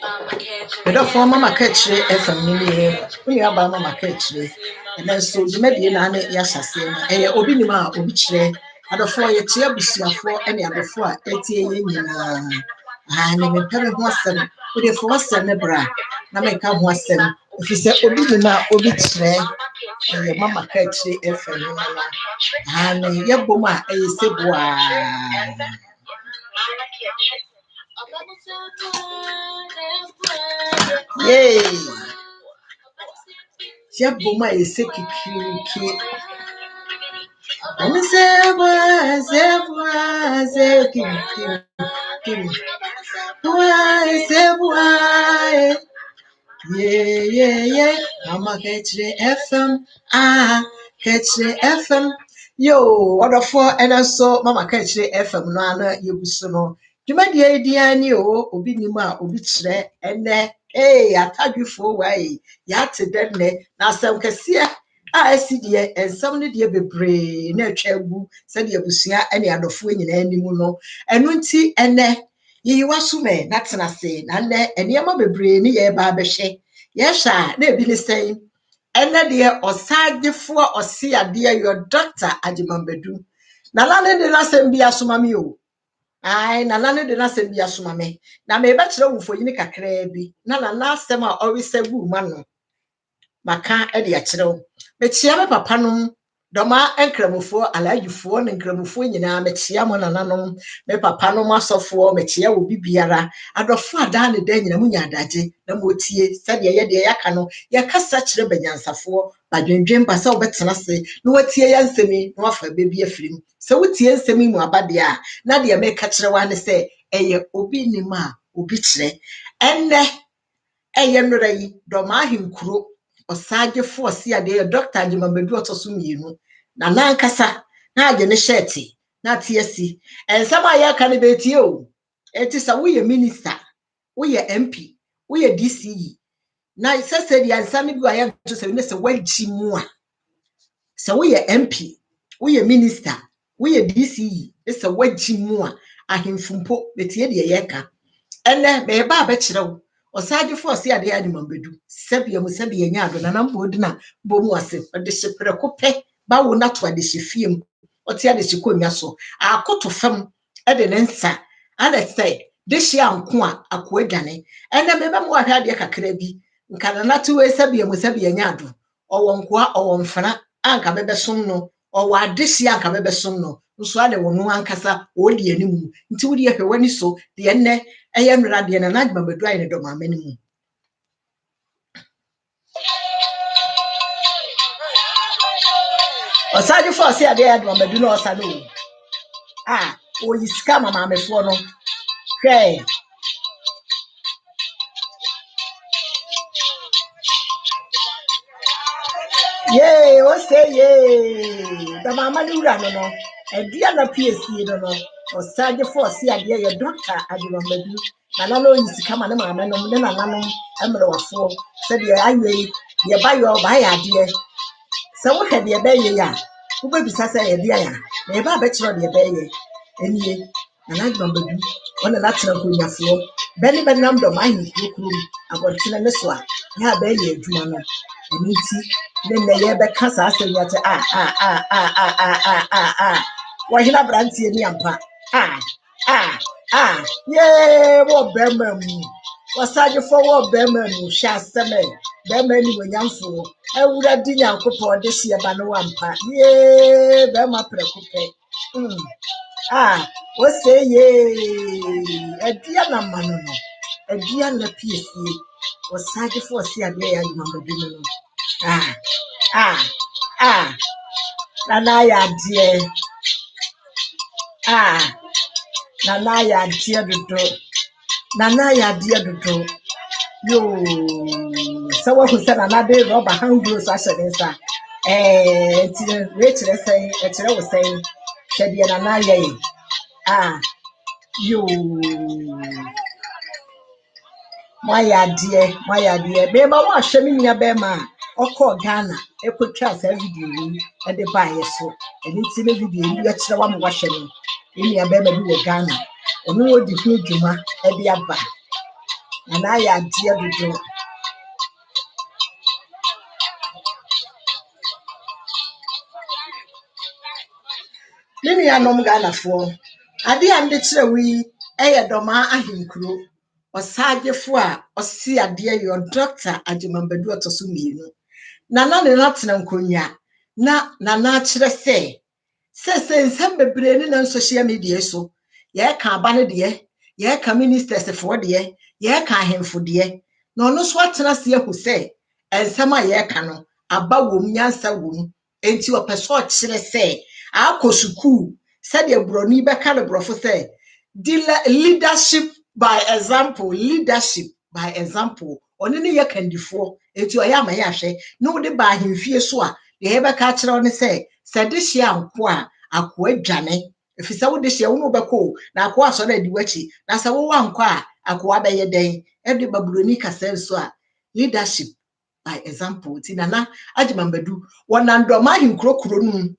The former Macatry, FM, we are by Mamma Catry, and then so the Median Yasasi, a Obinima, Obitre, and the 4 year for any other 4 80 and in Pebble Boston, with a 4 Senebra, Namaka Boston, if you say Obinima, Obitre, and your Mamma Catry, FM, and Yaboma, a Sibwa. Yay! Yaboma is sick. And yeah. Mama Ketche FM. Ketche FM. Yo, what a four and I saw Mama Ketche FM. Nana, you so. You made the idea, you, Obinima, Obitre, and hey, I tell you for why. Yat dead ne, now some cassia. I see dear, and somebody dear be brave, no chabu, said the Abusia, any other fool in any muno, and won't see and ye was sume, that's an assay, and Yama be brave, near Babeshe. Yes, sir, they be the same. And dear, or side before or see a dear your doctor, Ajimambedu. Nalane de la same be a sumamio. Aye, Nalane de la same be a sumame. Now, may better for Unica Crabby. Nana last summer always say woman. Maka Eddie Achero. But Chiama Papanum, Doma and Cramufo, Alajufu and Cramufu in Mechiamon and Anon, me Papano Massofo, Mechia will be Biara, and of far down the day in a Munya Daji, the Mutie, said ye Yakano, Yaka such rebellions for, but when Jim Basso Betsanasi, no what ye answer me, no for baby a film. So what ye answer me more badia, Nadia may catch the one say, Obi Nima, Ubitre, and Rey, Doma him crew. Osaje for see a day doctor Jimambedu Otosuminu. Na nankasa, na agene sheti, na TSC. And some are candidate you. It is a we a minister, we a MP, we a DCE. Now it says the answer me go I am to say Mr. Wedgimua. So we a MP, we a minister, we a DCE. It's a Wedgimua. I him fumpo, betie de yeka. And then me ba bechiro. Osaje for see ade Adimambedu sabia mu sabia nya ado na nambo na bomu ase ode hyepreko pe ba wo na to ade hyefiem ote ade hyekonwa so akoto fam ade ne nsa and say de hye anko a akoadwane ene me ba mu ahwa ade kakra bi nka na to we sabia mu sabia nya ado owo nko a owo mfana anka bebesom no owo ade hye anka bebesom no nso ade wo no ankasa odi animu nti wodi ehwe wani so de enne I am ready and I remember drying it on my menu. Or Sergeant for say I did one, but do not salute. Ah, oh, you scam a mamma for no. Okay. Yay, or say yay. The mamma do run no. And the other PSC, no. Or Sergeant for see I did your doctor, I remember you. And I know you come on a mamma, no, then I'm a four. Said the highway, you buy your buy idea. So what have you bay ya? Who baby sasa a dear? Never bet you the bay. And ye, and I remember you on the natural Kunya floor. Benny number mine, you room. I got to the swat. Ya bay ye, Jumana. And you see, then the year back casa say that why you not brandy and yampa? Yeah, what Berman. Was I for what Berman shall summon? Berman when young fool. I would have dinner coupon this year by no one part. Yeah, Berma preoccupé. What say ye? A dear man, a dear na piece was sad for see a day I remember dinner. Nanaya dear. Nanaya dear the door. Nanaya dear the door. Yo, someone who said another rubber hand gloves as an answer. Rachel saying, Rachel was saying, said the Nanaya. You, my dear, baby, what shaming your bema or call Ghana, a quick chance every day at the buyer so, and it's in a video, you extra one washing in your baby Ghana, or no different Juma at the abba. Nana ya dear do. Mimi anom Ghanafoɔ. Ade ande kyerɛ wi ɛyɛ dɔma ahenkuro. Ɔsaagefo a ɔsi adeɛ yɛ Dr. Agyemambadu Ɔtɔso mmienu. Nana ne natena nkonya na nana kyerɛ sɛ nsɛm bebree ne na social media so. Yɛka aba ne deɛ, yɛka ministers foɔ deɛ, yɛka ahemfo deɛ. Na ɔno so atena se ahu sɛ nsɛm a yɛka no aba wom nyansa wom. Enti ɔpɛ so ɔkyerɛ sɛ akɔ sukuu sɛdeɛ buroni bɛka no borɔfo sɛ leadership by example. Ɔno ne yɛ kandifoɔ. Enti ɔyɛ ama yɛ ahwɛ. Na wode ba ahemfie so a deɛ yɛbɛka kyerɛ wo ne sɛ sɛ de hyia nko a akoa dwane. Efisɛ wode hyia wo no bɛkɔ na akoa asɔ na di wachi. Na sɛ wo wankɔ a akoa bɛyɛ dɛn. Ɛde ba buroni kasa so a leadership by example. Ti Nana Agyemambadu wɔnam dɔma ahenkuro kuro no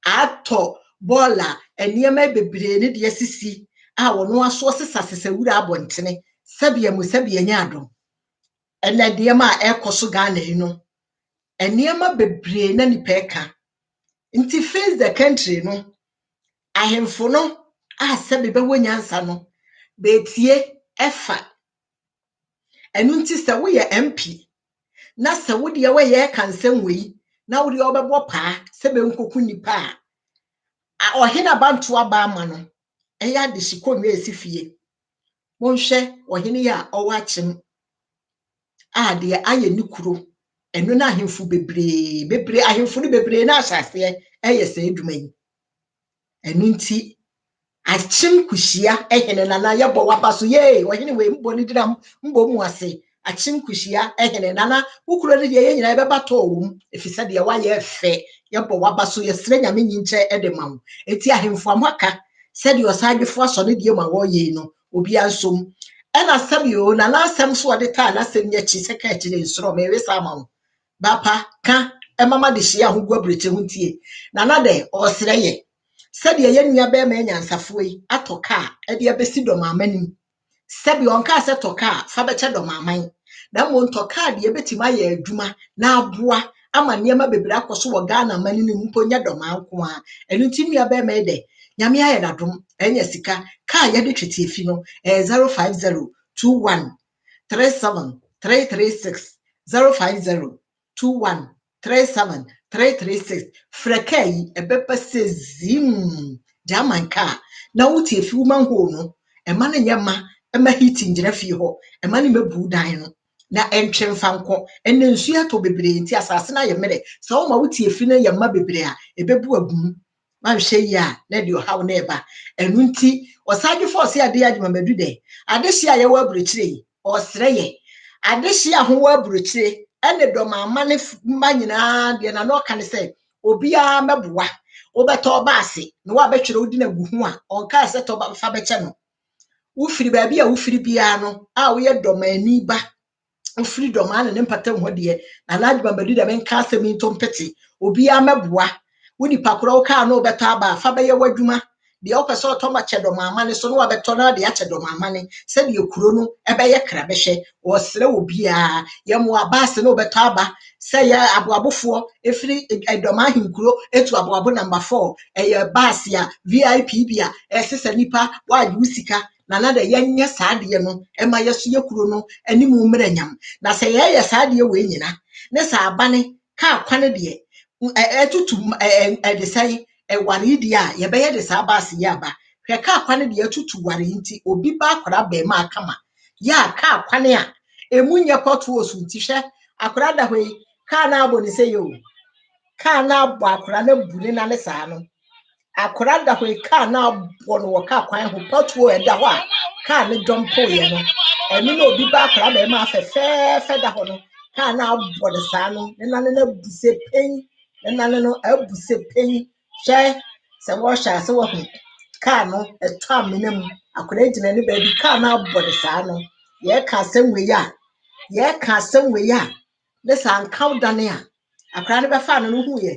atɔ bɔɔla nneɛma bebree ne deɛ sisi a wɔn aso sesa wura abɔntene sɛbea mu sɛbea nyɛ adom. Ɛnna nneɛma a ɛkɔ so Ghana yi no nneɛma bebree na nipa ɛka. Nti face the country no ahemfo no a sɛbe bɛwɔ nyansa no beetie ɛfa. Ɛno nti sɛ woyɛ MP na sɛ wo deɛ wɔyɛ ɛka nsɛm wɔ yi na wo deɛ ɔbɛbɔ paa sɛ bɛnkoku nipa a ɔhene abanto aba ama no ɛyɛ adehyekɔ nwe esi fie. Monhwɛ ɔhene yi a ɔwɔ akyem a deɛ ayɛ ne kuro ɛno na ahemfo bebree ahemfo no bebree na ahyɛaseɛ ɛyɛ sɛ adwuma yi. Ɛno nti akyem kuhyia ɛhene Nana yɛbɔ waba so yee ɔhene wei mbɔ ne dira mbɔ mu ase. Akyem kuhyia ɛhene Nana wo kuro ne deɛ yɛ nyina yɛbɛba tɔ wom efisɛ deɛ wayɛ fɛ yɛbɔ waba so yɛsrɛ nyame nyinkyɛ ɛde ma wo. Eti ahemfo amaka sɛdeɛ ɔsaagefo asɔ ne deɛ ma wɔyɛ no obi ansom. Ɛna sɛbio Nana asɛm so ɔde taa n'asɛm nyakyi sɛ ka akyi ne nsoro ma ewe sa ma wo. Bapa ka ɛmama de hyia ho gu abrɛkyɛ ho tie. Nana de ɔsrɛ yɛ sɛdeɛ yɛn nua bɛrima nyansafoɔ yi atɔ kaa ɛde abɛsi dɔmaamanim. Sɛbio ɔnka sɛ tɔ kaa fa bɛkyɛ dɔmaaman. Na mmom tɔ kaa deɛ ebɛtumi ayɛ adwuma na aboa ama nneɛma bebree akɔ so wɔ Ghana man no mu mpo nyɛ dɔmaa nko a. Ɛno nti nua bɛrima yi de nyame ayɛ n'adom ɛnyɛ sika kaa yɛde twete efi no 05021 37 336 05021 37 336 frɛka yi ɛbɛpɛ sɛ zim German car na wote efi woman ho no ɛma no nyɛ ma ɛma heating gyina fie hɔ ɛma no mɛbu dan no na ɛntwe mfa nkɔ ɛnna nsu atɔ bebree nti asase na yɛ mmerɛ sɛ wo ma wote efi no yɛ ma bebree a ɛbɛbu agum manhwɛ yi a na de ɔhaw na ɛba. Ɛno nti ɔsaagefo ɔse ade Agyemambadu de adehye a yɛwɔ aburokyire yi ɔsrɛ yɛ adehye a ho wɔ aburokyire ɛne dɔmaama ne mma nyinaa deɛ na ɔka ne sɛ obiara mɛboa wobɛtɔ baase na wabɛtwerɛ wodi na gu ho a ɔnka sɛ tɔ fa bɛkyɛ no. Wofiri baabi a wofiri biara no a woyɛ dɔmaani ba wofiri dɔmaa ne mpatam hɔ deɛ Nana Agyemambadu de menka asɛm yi nto mpete obiara mɛboa wo nipa korɔ wo kaa no wobɛtɔ aba fa bɛyɛ w'adwuma deɛ wopɛ sɛ ɔtɔ ma kyɛ dɔmaama ne so no wabɛtɔ na de akyɛ dɔmaama ne sɛdeɛ kuro no ɛbɛyɛ krabɛhwɛ. Wɔsrɛ wɔ biara yɛmmoa baase no wobɛtɔ aba sɛ yɛ aboabofoɔ efiri dɔma ahenkuro etu aboabo number 4 ɛyɛ baase a VIP bi a ɛsesa nipa waagye wo sika Nana de yɛnyɛ saa deɛ no ɛma yɛso yɛ kuro no anim mmerɛ nyam. Na sɛ yɛyɛ saa deɛ wei nyina ne sɛ aba ne kaa kwane deɛ ɛtutu ɛde sɛn ɛware yi deɛ a yɛbɛyɛ de saa baase yi aba hwɛ kaa kwane deɛ ɛtutu ware yi nti obi ba akwadaa bɛrima akama yɛ a kaa kwane a emu nyɛ kɔto wɔ so nti hwɛ akwadaa da hɔ yi kaa na abɔ ne sɛ yɛ o kaa na abɔ akwadaa na bu ne nane saa no akwadaa da hɔ yi kaa na abɔ no wɔ kaa kwan ho pɔtɔ ɛda hɔ a kaa ne dɔmpo yɛ no ɛno na obi ba akwadaa bɛrima afɛfɛɛfɛ da hɔ no kaa na abɔ ne saa no ne nane na bu sɛ pɛn ne nane no abu sɛ pɛn hwɛ sɛ wɔhyɛ ase wɔ ho kaa no ɛtɔ amena mu akwadaa gyina ne baabi kaa na abɔ ne saa no yɛka asɛm wei a ne saa nkaw dane a akwadaa no bɛfa no hu yɛ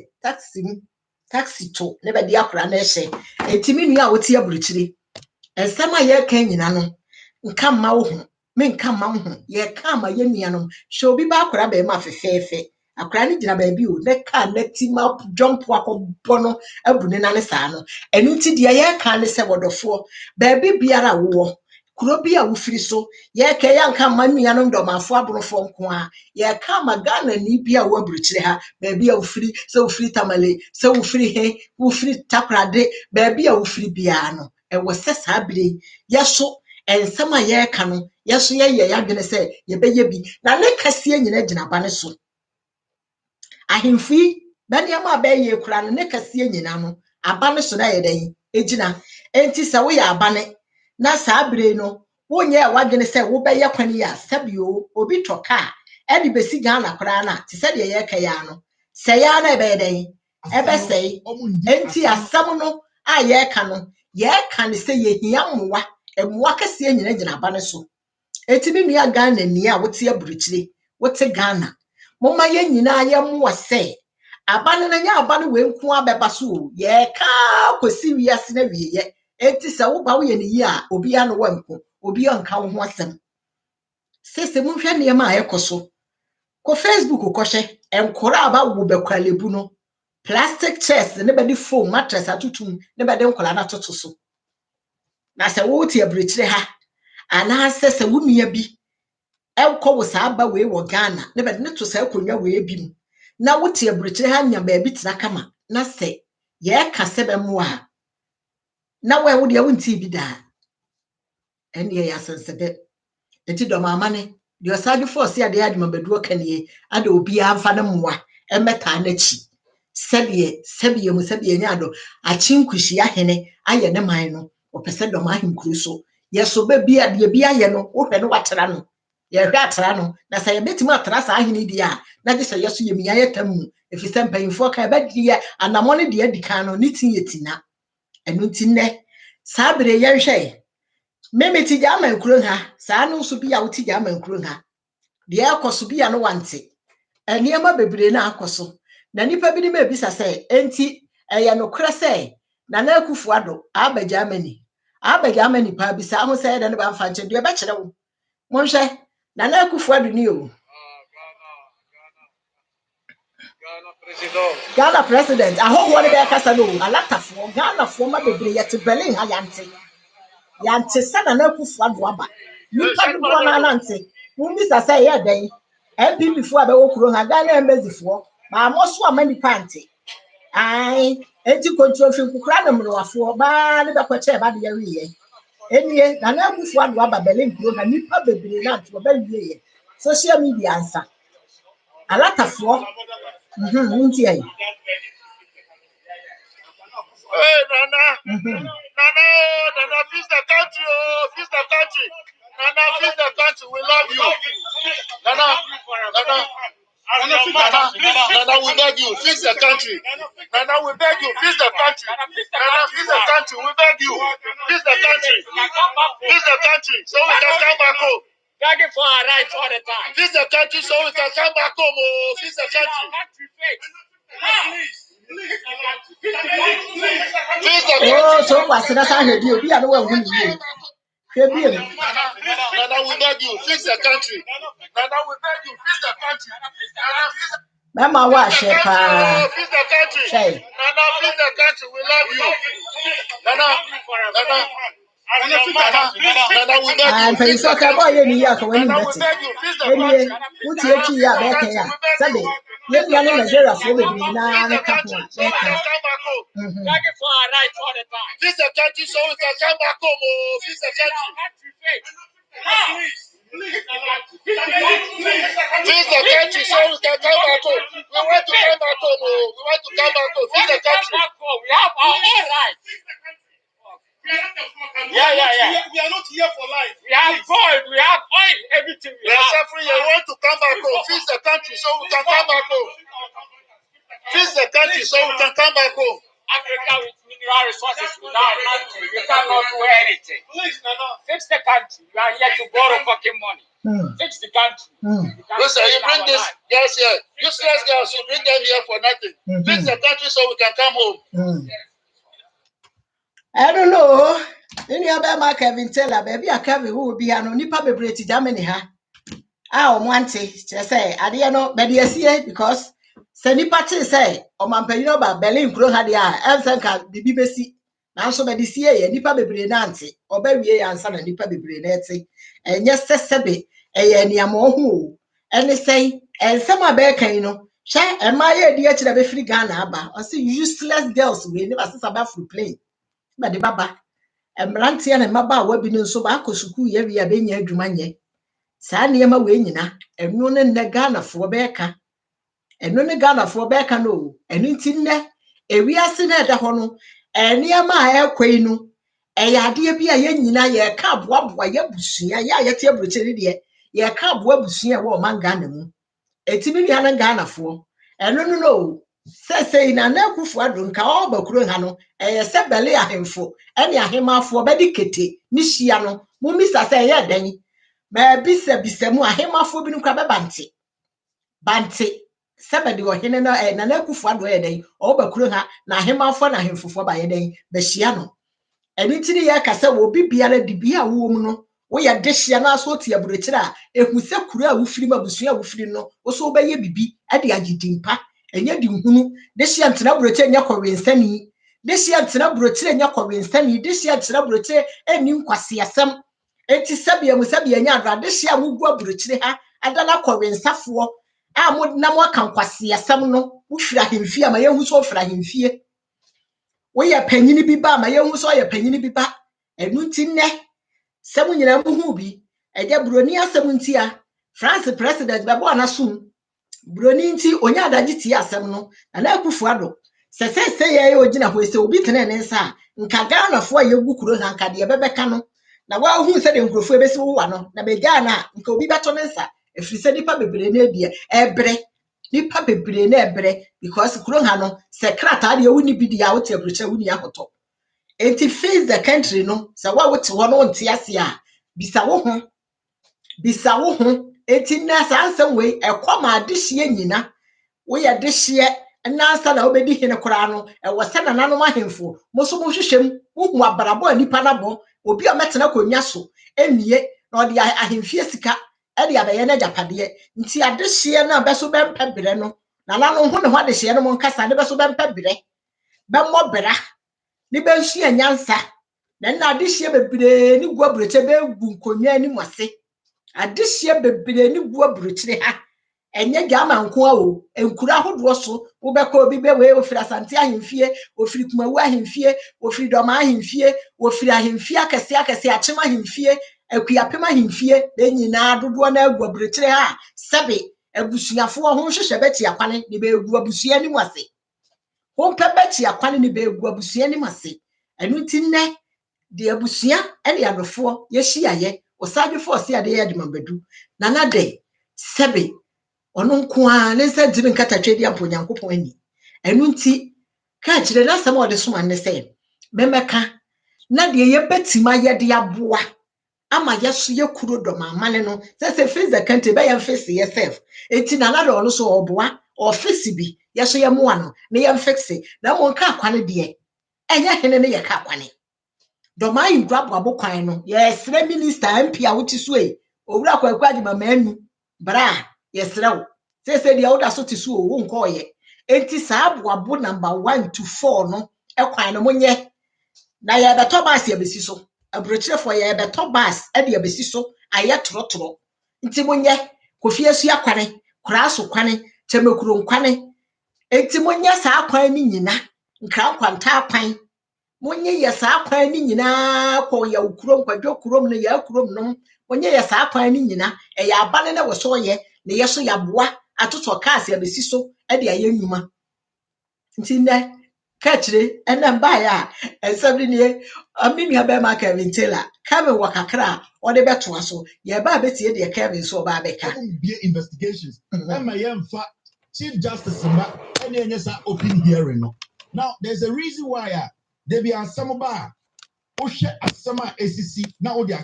taxi to ne bɛde akwadaa no ɛhyɛ etimi nua a wote aburokyire nsɛm a yɛka nyina no nka mma wo ho men ka ma ho ye ka ma ye nuanom hwe obi ba akora ba ma fefefe akora ne gina ba bi o ne ka na ti ma jump akobɔ no abune na ne saa no enu ti de ye ka ne se wodofo ba bi biara wo kuro bi a wofiri so ye ka ya nka ma nuanom dɔmafo aborofo nko a ye ka ma Ghana ni bi a wo aburukyire ha ba bi a wofiri se wofiri Tamale se wofiri he wofiri Takrade ba bi a wofiri bia no e wo se saa bire yeso ensema ye ka no yeso ye ya dwene se ye beye bi na ne kase nyina gyina ba ne so ahemfi bani ama beye kura no ne kase nyina no aba ne so na ye den egyina enti se wo ya aba ne na saa bire no wonye wadwene se wo beye kwani ya sabio obi toka e de besi Ghana kura na te se de ye ka ya no se ya na be den ebe sei enti asam no a ye ka no ye ka ne se ye hia mmoa emmoa kase nyina gyina ba ne so eti bi nua Ghana ni a wote aburukyire wote Ghana moma ye nyina ye mmoa se abane na nya abane we nko abeba so o ye ka kosi wiase na wieye enti se wo ba wo ye ne yi a obi ya no wanko obi anka wo ho asem sese mu hwe ne ma ayekoso ko Facebook ko hye enkora aba wo bekwalebu no plastic chairs ne be di foam mattress atutum ne be de nkola na toto so na se wo tie aburukyire ha ana se wo nua bi elko wo saa ba we wo Ghana ne be ne to saa konwa we bi mu na wo tie aburukyire ha nya ba bi tena kama na se ye ka se be mo a na wo de wo nti bi da ene ye asensede enti do mama ne de osade force ade adima beduo kanie ade obi amfa ne moa emeta na chi sebe mu sebe nya do achinkushi ahene aye ne man no opese do ma ahenkuru so yeso be bia de bia ye no wo hwe no watera no ye hwe atera no na say ye betimi atera sa ahene di a na je say yeso ye miya ye tamu efise mpanyimfo ka be di ye anamo ne de adika no ne tin yetina enu tin ne sa bere ye hwe meme ti ja mankuro ha saa no so bia wo ti ja mankuro ha de akoso bia no wante eniema bebre na akoso na nipa bi ni ma bisa se enti eye no kra se na na akufu ado aba Germany pa bisa ho se de ne ba mfa nche de be kire wo mo hwe na na akufu ado ni o Ghana president ahoho ne be kasa no alatafo Ghana fo ma bebre yete Berlin ha yante se na akufu ado aba nipa do na nante mo bisa se ye den MPP fo abewo kuro ha Ghana embassy fo ma mo so amani pante ai enti control fi kukura na mrowafo ba ne be kwache ba de yawiye enie na na akufu ado aba Berlin kuro ha nipa bebre na to ba wiye social media ansa alatafo nti ai Hey, Nana, peace the country, oh, peace the country. Nana, peace the country, we love you. Nana, we beg you, fix the country. Nana, we beg you, fix the country. Nana, fix the country, we beg you. Fix the country. Fix the country, so we can come back home. Begging for our rights all the time. Fix the country so we can come back home, oh, fix the country. oh so kwasira sa hedi obi a no wa hu ni ye hwe bi em Nana, we beg you, fix the country. Nana, we beg you, fix the country. mama wa hye pa Fix the country. Nana, fix the country, we love you. Nana, we beg you, fix the country. ka boy ni ya ka wani Nana, we beti beg you, fix the enie country. wuti echi ya be ka ya sabe ye nua no Nigeria fo bebre na ne ka ho a be ka Begging for our rights all the time. Fix the country so we can come back home. Oh, fix the country. Fix the country so we can come back home. We want to come back home. Oh, we want to come back home. Fix the country. We have our own rights. Yeah. We are not here for life. We have gold, we have oil, everything we have. Suffering, you want to come back home. Fix the country so we can come back home. Fix the country so we can come back home. Africa with mineral resources without nothing. You cannot do anything. Please, fix the country. You are here to borrow fucking money. Fix the country. Listen, you bring this girls here. Useless girls, you bring them here for nothing. Fix the country so we can come home. I don't know. Any other mark Kevin Taylor, baby, a Kevin who will be an nipa bebree Germany ha. Ah, omwante say ade no be de asie because se nipa che say o mampanyin ba Berlin kuro ha de a emsenka bibi besi nanso be de sie ye nipa bebree na ante oba wie ya ansa na nipa bebree na ete enye sesebe eye niam ohu ene say ensem aba kan no hwe emaye di akira be free Ghana aba o say useless girls we never sisa ba free plane be de baba emrante na maba wa bi no so ba akosukuu ye wi abenya adwuma nye saa nneɛma wee nyina ɛno ne nnɛ Ghanafoɔ bɛɛka ɛno ne Ghanafoɔ bɛɛka no o ɛno nti nnɛ ewiase na ɛda hɔ no nneɛma a ɛrekɔ yi no ɛyɛ adeɛ bi a yɛn nyinaa yɛreka aboaboa yɛabusua yɛ a yɛte aburokyire deɛ yɛreka aboa abusua a ɛwɔ ɔman Ghana mu ɛtumi nua no Ghanafoɔ ɛno no no sɛsɛyi na Nana Akufo-Addo nka ɔba kuro ha no ɛyɛ sɛ bɛle ahemfo ɛne ahemafo bɛde kete ne hyia no mummisa sɛ ɛyɛ dɛn ma bisa mu ahemafo bi no kra bante sɛbɛde ɔhene no Nana Akufo-Addo yɛ dɛn ɔba kuro ha na ahemafo na ahemfofoɔ ba yɛ dɛn bɛhyia no ɛno nti ne yɛka sɛ wɔ bi biara de bi a wɔ mu no woyɛ de hyia na so te aburokyire a ehu sɛ kuro a wofiri mu abusua a wofiri no wo so wobɛyɛ bibi de agye dimpa ɛnyɛ di nhunu de hyia ntena aburokyire nyɛ kɔwensani de hyia ntena aburokyire nyɛ kɔwensani de hyia ntena aburokyire ɛni nkwaseasɛm eti sɛbea mu sɛbea nya adra de hyia mu gu aburokyire ha adana kɔwensafoɔ a mo na mo aka nkwaseasɛm no wofiri ahemfie ama yɛhu so wofiri ahemfie woyɛ panyini bi ba ma yɛhu so ɔyɛ panyini bi ba ɛno nti nnɛ sɛ mo nyinaa muhu bi ɛgya buroni asɛm nti a France president bɛbɔ anasom buroni nti onya adagye tie asɛm no Nana Akufo-Addo sɛ yɛyɛ ogyina hɔ sɛ obi tene ne nsa a nka Ghanafoɔ a yɛgu kuro ha nka deɛ bɛbɛka no na wahu sɛ de nkurɔfoɔ bɛsi wowa no na bɛgyaa no a nka obi bɛtɔ ne nsa ɛfiri sɛ nipa bebree na ebie ɛbrɛ nipa bebree na ɛbrɛ because kuro ha no sɛ krataa deɛ woni bi deɛ a wote aburokyire woni ahotɔ enti face the country no sɛ wa wote hɔ no nte ase a bisa wo ho enti na saa nsɛm wei ɛkɔ ma adehyeɛ nyina woyɛ dehyeɛ nansa na wobɛdi hene koraa no ɛwɔ sɛ nananom ahemfo mo so mohwehwɛ mu wohu abrabɔ a nipa nabɔ obi a mɛtena konwa so ɛnie na ɔde ahemfie sika ɛde abɛyɛ n'agyapadeɛ nti adehyeɛ no a bɛso bɛmpɛ berɛ no nananom ho ne ho adehyeɛ no mo nkasa ne bɛso bɛmpɛ berɛ bɛmmɔ bra ne bɛnsua nyansa na nna adehyeɛ bebree ne gu aburokyire bɛgu nkonnwa anim ase adehyeɛ bebree ne gu aburokyire ha enye gama nko a o enkura ahodoɔ so wobɛkɔ obi bɛwe ofiri Asante ahemfie ofiri Kumawu ahemfie ofiri Dɔma ahemfie ofiri ahemfie akɛse Akyem ahemfie Akuapem ahemfie na nyinaa dodoɔ na agu aburokyire ha sɛbe abusuafoɔ ho hyehyɛ bɛti akwane ne bɛgu abusua anim ase ho pɛ bɛti akwane ne bɛgu abusua anim ase ɛno nti nnɛ de abusua ɛne adɔfoɔ yɛhyiaeɛ osadwefo ɔse ade yɛ de mabadu nana de sɛbe ɔno nko a ne nsa ntimi nkatatwa di ampo Nyankopɔn ani ɛno nti ka kyerɛ na asɛm a ɔde soma ne sɛ memɛka na deɛ yɛbɛtima yɛde aboa ama yɛso yɛkuro Dɔma amane no sɛ face the country bɛyɛ face yourself enti nana de ɔno so ɔboa ɔfisi bi yɛso yɛmoa no na yɛmfixe na mo nka akwane deɛ ɛnyɛ hene ne yɛka akwane Dɔma ayindro aboabo kwan no yɛsrɛ minister MP a wote so e owura Kwaku Agyeman anu bra yɛsrɛ wo sɛ deɛ woda so te so o wo nkɔɔyɛ enti saa aboabo number 1 to 4 no ɛkwan no monyɛ na yɛbɛtɔ baas yɛbɛsi so aburokyerefo yɛbɛtɔ baas ɛde yɛbɛsi so ayɛ torɔtorɔ nti monyɛ Kofi Asua kwane Koraaso kwane Temekuro kwane enti monyɛ saa kwan ni nyina Nkra Nkwanta kwan monyɛ yɛ saa kwan ni nyina kɔ yɛ kurom Kwadwo kurom no yɛ kurom no monyɛ yɛ saa kwan ni nyina ɛyɛ abane na wɔ so yɛ na yɛ so yaboa atotɔ cars yɛbɛsi so ɛde ayɛ nnwuma nti nnɛ ka kyerɛ ɛnɛ mbaeɛ a ɛnsɛm ne nie aminua bɛma Kevin Taylor Kevin wɔ kakra a ɔde bɛtoa so yɛba bɛtie deɛ Kevin so ɔba bɛka be investigations ɛma yɛmfa Chief Justice mba ɛne ɛnyɛ saa open hearing no now there's a reason why there be asɛm ba a wohwɛ asɛm a esisi na wode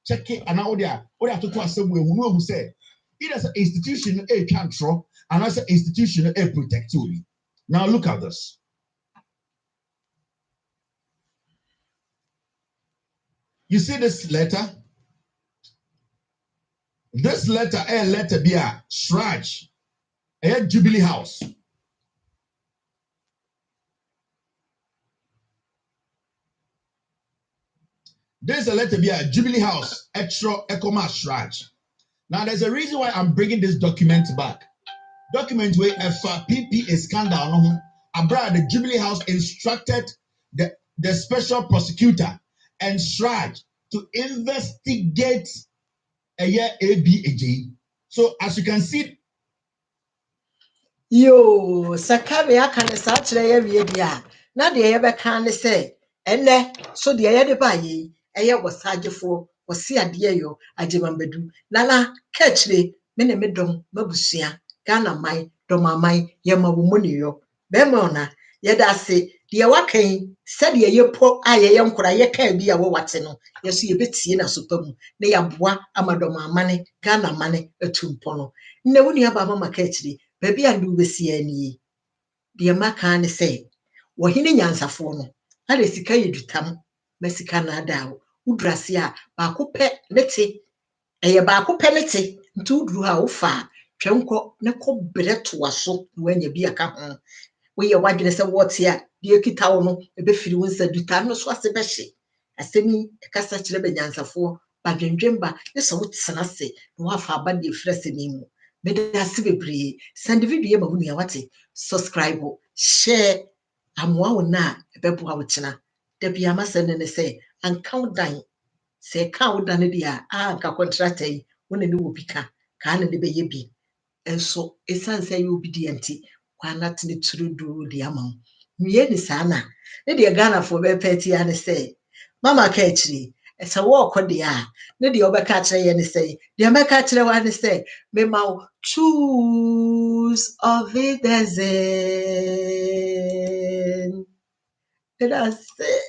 check it ana wode atoto asɛm wɔ ehunu ehu sɛ either as an institution a control and as an institution a protect you. Now look at this. You see this letter? This letter, a letter be a Shraj, a Jubilee House. There's a letter be a Jubilee House, Extra Ekoma Shraj. Now, there's a reason why I'm bringing this document back. Document where FPP is scandal. Abroad, the Jubilee House instructed the special prosecutor and Shraj to investigate a year ABAJ. So, as you can see, yo sakabe aka ne saa kyerɛ yɛ wie bia na deɛ yɛbɛka ne sɛ ɛnɛ so deɛ yɛde ba yi ɛyɛ wɔsaagyefoɔ wɔsi adeɛ yo agyemambadu nana kɛkyire me ne me dɔm mabusua Ghana man dɔmaman yɛma wo mu ne yɔ bɛma ona yɛda ase deɛ waka yi sɛdeɛ yɛpo a yɛyɛ nkora yɛka bi a wɔwate no yɛso yɛbɛtie na sopa mu na yɛaboa ama dɔmamane Ghana mane atu mpɔ no nnɛ wo nua baama ma kɛkyire baby and do besi ani deɛ maka ne sɛ wɔhene nyansafoɔ no ale sika yɛ dutam masika na ada wo udrase a baako pɛ ne te ɛyɛ baako pɛ ne te nti uduru ha wo fa twɛnkɔ ne kɔ brɛ toa so wanya bi aka ho woyɛ wadwene sɛ wɔte a deɛ kita wo no ɛbɛfiri wo nsa dutam no so ase bɛhye asɛm yi ɛkasa kyerɛ bɛ nyansafoɔ badwendwemba ne sɛ wotena se na wafa aba deɛ frɛ sɛ mu mede ase bebree send video ma wo nua wate subscribe share amoa wo na ɛbɛboa wo kyena da bia ma sɛ ne sɛ anka wo dan sɛ ka wo dan dia anka contract yi wo ne wo bi ka ka ne bɛyɛ bi enso esan sɛ yɛ obi di anti kwana tene turudu di ama wie ni saa na ne deɛ Ghana fo bɛpɛ tia ne sɛ mama ka akyiri ɛsɛ wɔkɔ deɛ a ne deɛ ɔbɛka kyerɛ yɛ ne sɛ deɛ mɛka kyerɛ wa ne sɛ mema wo choose of it as that's it.